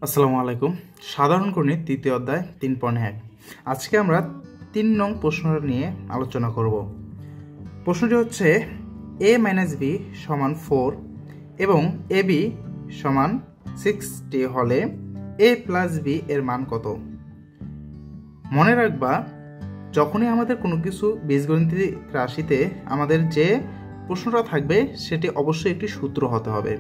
আসসালামু আলাইকুম। সাধারণ গণিত তৃতীয় অধ্যায় 3.1। আজকে আমরা 3 নং প্রশ্নটা নিয়ে আলোচনা করব। প্রশ্নটি হচ্ছে a - b = 4 এবং ab = 60 হলে a + b এর মান কত? মনে রাখবা, যখনই আমাদের কোনো কিছু বীজগণিতের রাশিতে আমাদের যে প্রশ্নটা থাকবে সেটি অবশ্যই একটি সূত্র হতে হবে।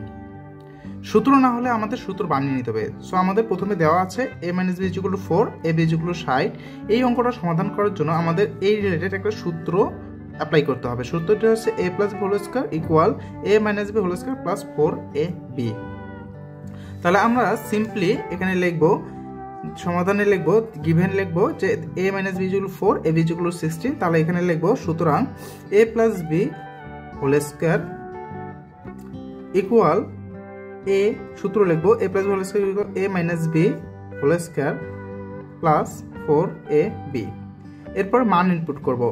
সূত্র না হলে আমাদের সূত্র বানিয়ে নিতে হবে। সো আমাদের প্রথমে দেওয়া আছে a - b = 4, ab = 60। এই অঙ্কটা সমাধান করার জন্য আমাদের এই রিলেটেড একটা সূত্র অ্যাপ্লাই করতে হবে। সূত্রটি হচ্ছে a + b² = a - b² + 4ab। তাহলে আমরা সিম্পলি এখানে লিখব, সমাধানে লিখব, গিভেন লিখব যে a - b = 4, ab = 16। তাহলে এখানে লিখব সুতরাং a + b² = a সূত্র লিখব a + b² a - b² + 4ab। এরপর মান ইনপুট করব।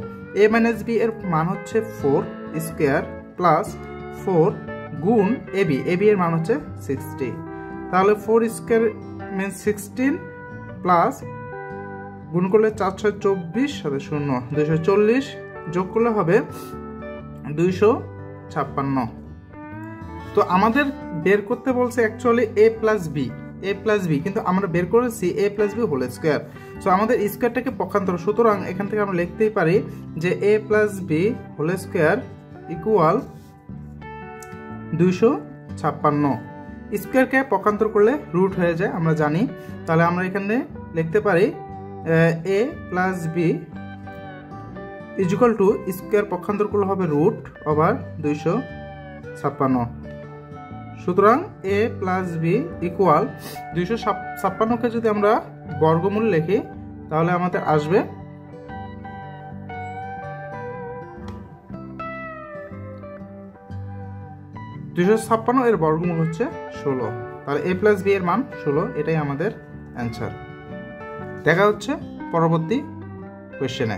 a - b এর মান হচ্ছে 4 স্কয়ার প্লাস 4 গুণ ab এর মান হচ্ছে 60। তাহলে 4 স্কয়ার মিন্স 16 প্লাস গুণ করলে 4 × 6 = 24 সাথে 0 240 যোগ করলে হবে 256। তো আমাদের বের করতে বলছে অ্যাকচুয়ালি a + b, কিন্তু আমরা বের করেছি a + b²। সো আমাদের স্কয়ারটাকে পক্ষান্তর, সুতরাং এখান থেকে আমরা লিখতেই পারি যে a + b² = 256। স্কয়ারকে পক্ষান্তর করলে রুট হয়ে যায়, আমরা জানি। তাহলে আমরা এখানে লিখতে পারি a + b = স্কয়ার পক্ষান্তর করলে হবে √256। সুতরাং a + b = 256কে যদি আমরা বর্গমূল লিখি তাহলে আমাদের আসবে 256 এর বর্গমূল হচ্ছে 16। তাহলে a + b এর মান 16, এটাই আমাদের অ্যান্সার। দেখা হচ্ছে পরবর্তী কোয়েশ্চেনে।